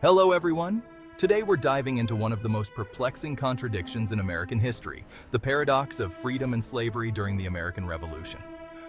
Hello everyone! Today we're diving into one of the most perplexing contradictions in American history, the paradox of freedom and slavery during the American Revolution.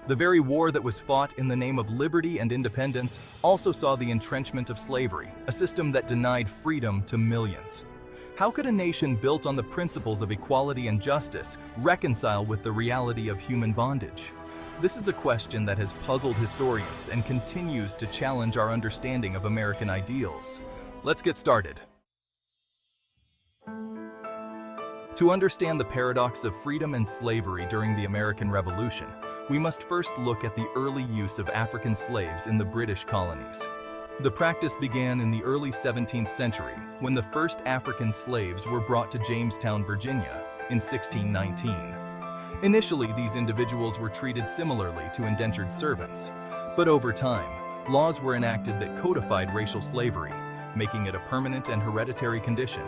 The very war that was fought in the name of liberty and independence also saw the entrenchment of slavery, a system that denied freedom to millions. How could a nation built on the principles of equality and justice reconcile with the reality of human bondage? This is a question that has puzzled historians and continues to challenge our understanding of American ideals. Let's get started. To understand the paradox of freedom and slavery during the American Revolution, we must first look at the early use of African slaves in the British colonies. The practice began in the early 17th century when the first African slaves were brought to Jamestown, Virginia in 1619. Initially, these individuals were treated similarly to indentured servants, but over time, laws were enacted that codified racial slavery, making it a permanent and hereditary condition.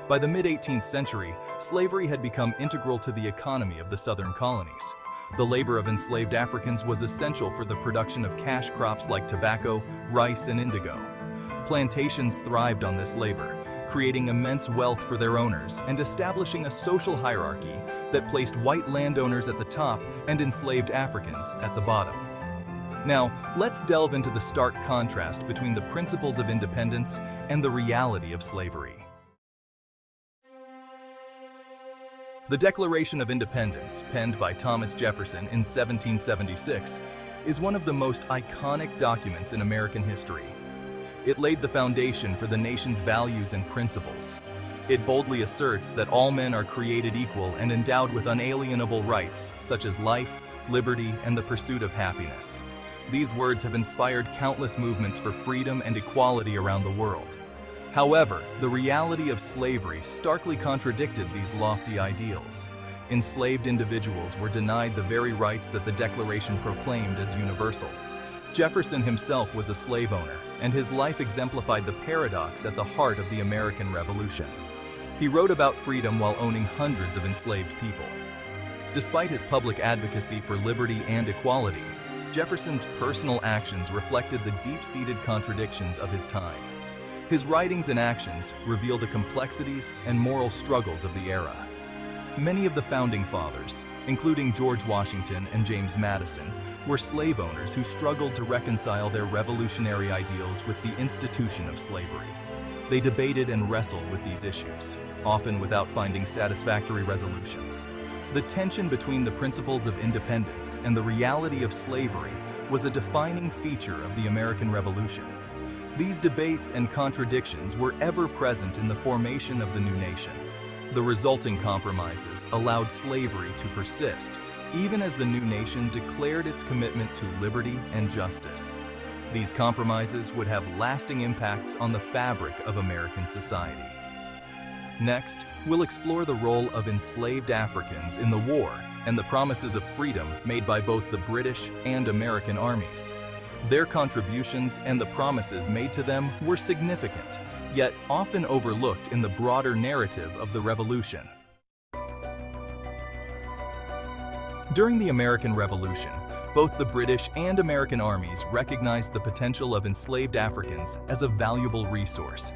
By the mid-18th century, slavery had become integral to the economy of the southern colonies. The labor of enslaved Africans was essential for the production of cash crops like tobacco, rice, and indigo. Plantations thrived on this labor, creating immense wealth for their owners and establishing a social hierarchy that placed white landowners at the top and enslaved Africans at the bottom. Now, let's delve into the stark contrast between the principles of independence and the reality of slavery. The Declaration of Independence, penned by Thomas Jefferson in 1776, is one of the most iconic documents in American history. It laid the foundation for the nation's values and principles. It boldly asserts that all men are created equal and endowed with unalienable rights, such as life, liberty, and the pursuit of happiness. These words have inspired countless movements for freedom and equality around the world. However, the reality of slavery starkly contradicted these lofty ideals. Enslaved individuals were denied the very rights that the Declaration proclaimed as universal. Jefferson himself was a slave owner, and his life exemplified the paradox at the heart of the American Revolution. He wrote about freedom while owning hundreds of enslaved people. Despite his public advocacy for liberty and equality, Jefferson's personal actions reflected the deep-seated contradictions of his time. His writings and actions reveal the complexities and moral struggles of the era. Many of the founding fathers, including George Washington and James Madison, were slave owners who struggled to reconcile their revolutionary ideals with the institution of slavery. They debated and wrestled with these issues, often without finding satisfactory resolutions. The tension between the principles of independence and the reality of slavery was a defining feature of the American Revolution. These debates and contradictions were ever present in the formation of the new nation. The resulting compromises allowed slavery to persist, even as the new nation declared its commitment to liberty and justice. These compromises would have lasting impacts on the fabric of American society. Next, we'll explore the role of enslaved Africans in the war and the promises of freedom made by both the British and American armies. Their contributions and the promises made to them were significant, yet often overlooked in the broader narrative of the Revolution. During the American Revolution, both the British and American armies recognized the potential of enslaved Africans as a valuable resource.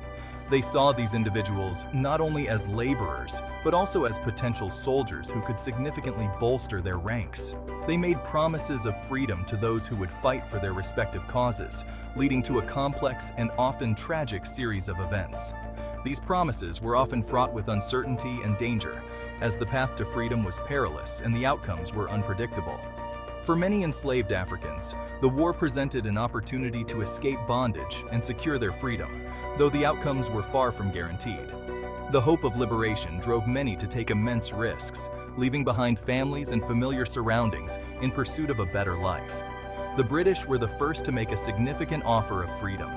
They saw these individuals not only as laborers, but also as potential soldiers who could significantly bolster their ranks. They made promises of freedom to those who would fight for their respective causes, leading to a complex and often tragic series of events. These promises were often fraught with uncertainty and danger, as the path to freedom was perilous and the outcomes were unpredictable. For many enslaved Africans, the war presented an opportunity to escape bondage and secure their freedom, though the outcomes were far from guaranteed. The hope of liberation drove many to take immense risks, leaving behind families and familiar surroundings in pursuit of a better life. The British were the first to make a significant offer of freedom.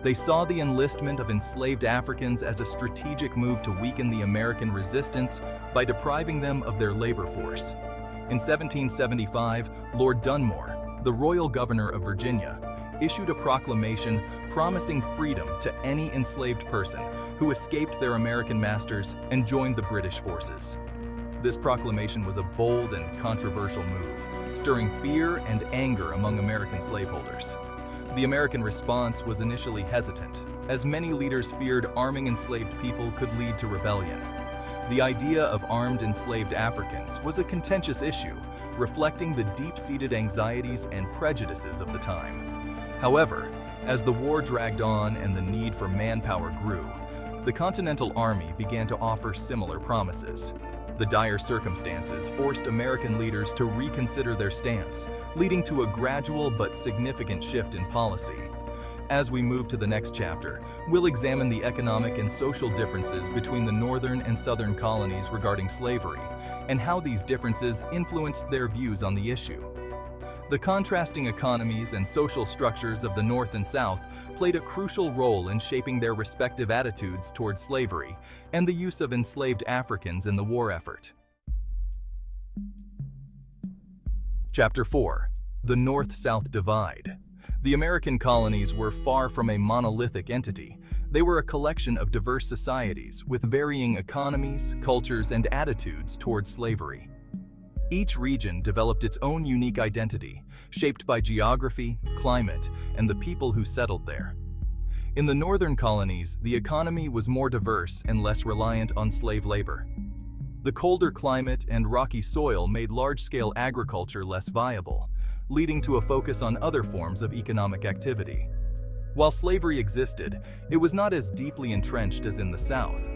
They saw the enlistment of enslaved Africans as a strategic move to weaken the American resistance by depriving them of their labor force. In 1775, Lord Dunmore, the royal governor of Virginia, issued a proclamation promising freedom to any enslaved person who escaped their American masters and joined the British forces. This proclamation was a bold and controversial move, stirring fear and anger among American slaveholders. The American response was initially hesitant, as many leaders feared arming enslaved people could lead to rebellion. The idea of armed enslaved Africans was a contentious issue, reflecting the deep-seated anxieties and prejudices of the time. However, as the war dragged on and the need for manpower grew, the Continental Army began to offer similar promises. The dire circumstances forced American leaders to reconsider their stance, leading to a gradual but significant shift in policy. As we move to the next chapter, we'll examine the economic and social differences between the northern and southern colonies regarding slavery, and how these differences influenced their views on the issue. The contrasting economies and social structures of the North and South played a crucial role in shaping their respective attitudes toward slavery and the use of enslaved Africans in the war effort. Chapter 4. The North-South Divide. The American colonies were far from a monolithic entity. They were a collection of diverse societies with varying economies, cultures, and attitudes toward slavery. Each region developed its own unique identity, shaped by geography, climate, and the people who settled there. In the northern colonies, the economy was more diverse and less reliant on slave labor. The colder climate and rocky soil made large-scale agriculture less viable, leading to a focus on other forms of economic activity. While slavery existed, it was not as deeply entrenched as in the South.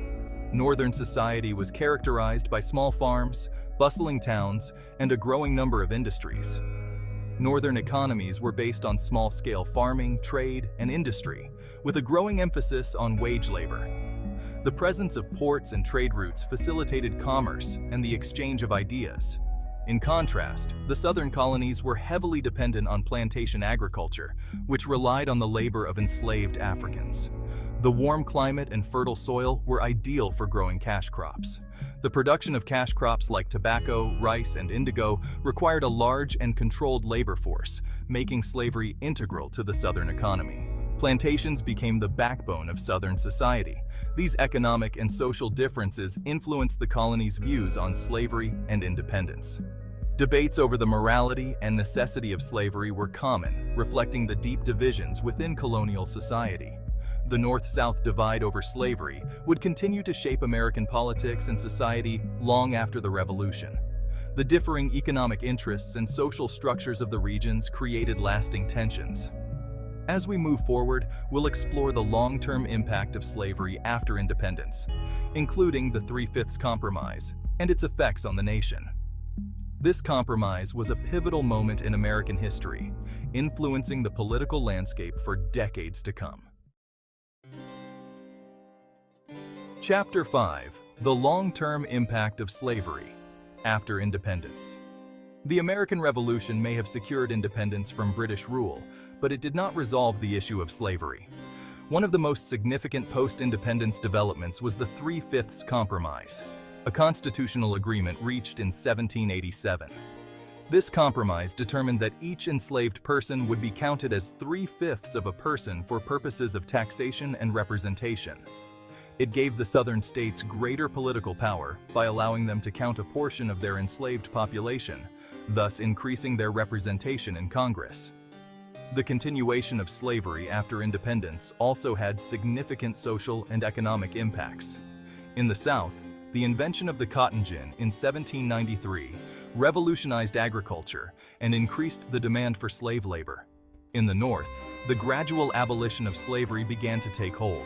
Northern society was characterized by small farms, bustling towns, and a growing number of industries. Northern economies were based on small-scale farming, trade, and industry, with a growing emphasis on wage labor. The presence of ports and trade routes facilitated commerce and the exchange of ideas. In contrast, the southern colonies were heavily dependent on plantation agriculture, which relied on the labor of enslaved Africans. The warm climate and fertile soil were ideal for growing cash crops. The production of cash crops like tobacco, rice, and indigo required a large and controlled labor force, making slavery integral to the southern economy. Plantations became the backbone of southern society. These economic and social differences influenced the colony's views on slavery and independence. Debates over the morality and necessity of slavery were common, reflecting the deep divisions within colonial society. The North-South divide over slavery would continue to shape American politics and society long after the Revolution. The differing economic interests and social structures of the regions created lasting tensions. As we move forward, we'll explore the long-term impact of slavery after independence, including the Three-Fifths Compromise and its effects on the nation. This compromise was a pivotal moment in American history, influencing the political landscape for decades to come. Chapter 5. The Long-Term Impact of Slavery After Independence. The American Revolution may have secured independence from British rule, but it did not resolve the issue of slavery. One of the most significant post-independence developments was the Three-Fifths Compromise, a constitutional agreement reached in 1787. This compromise determined that each enslaved person would be counted as 3/5 of a person for purposes of taxation and representation. It gave the southern states greater political power by allowing them to count a portion of their enslaved population, thus increasing their representation in Congress. The continuation of slavery after independence also had significant social and economic impacts. In the South, the invention of the cotton gin in 1793 revolutionized agriculture and increased the demand for slave labor. In the North, the gradual abolition of slavery began to take hold.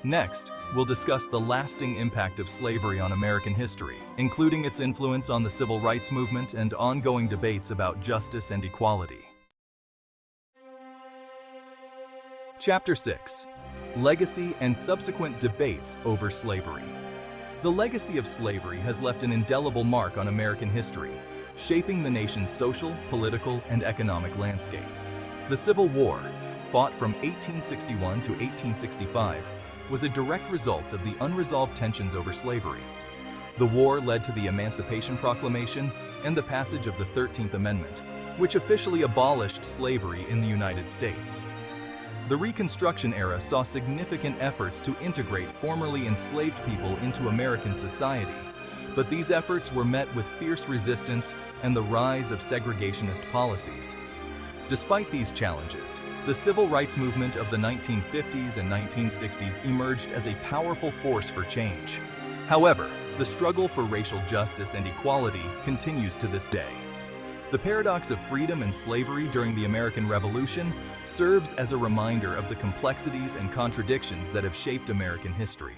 Next, we'll discuss the lasting impact of slavery on American history, including its influence on the civil rights movement and ongoing debates about justice and equality. Chapter 6. Legacy and Subsequent Debates Over Slavery. The legacy of slavery has left an indelible mark on American history, shaping the nation's social, political, and economic landscape. The Civil War, fought from 1861 to 1865, was a direct result of the unresolved tensions over slavery. The war led to the Emancipation Proclamation and the passage of the 13th Amendment, which officially abolished slavery in the United States. The Reconstruction era saw significant efforts to integrate formerly enslaved people into American society, but these efforts were met with fierce resistance and the rise of segregationist policies. Despite these challenges, the civil rights movement of the 1950s and 1960s emerged as a powerful force for change. However, the struggle for racial justice and equality continues to this day. The paradox of freedom and slavery during the American Revolution serves as a reminder of the complexities and contradictions that have shaped American history.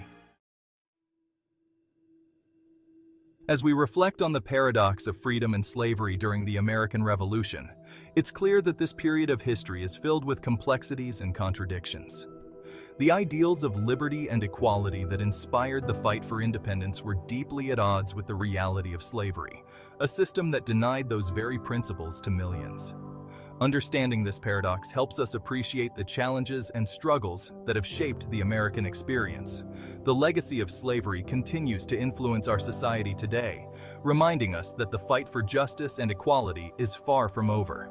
As we reflect on the paradox of freedom and slavery during the American Revolution, it's clear that this period of history is filled with complexities and contradictions. The ideals of liberty and equality that inspired the fight for independence were deeply at odds with the reality of slavery, a system that denied those very principles to millions. Understanding this paradox helps us appreciate the challenges and struggles that have shaped the American experience. The legacy of slavery continues to influence our society today, reminding us that the fight for justice and equality is far from over.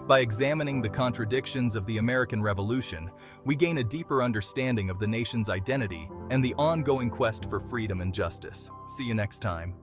By examining the contradictions of the American Revolution, we gain a deeper understanding of the nation's identity and the ongoing quest for freedom and justice. See you next time.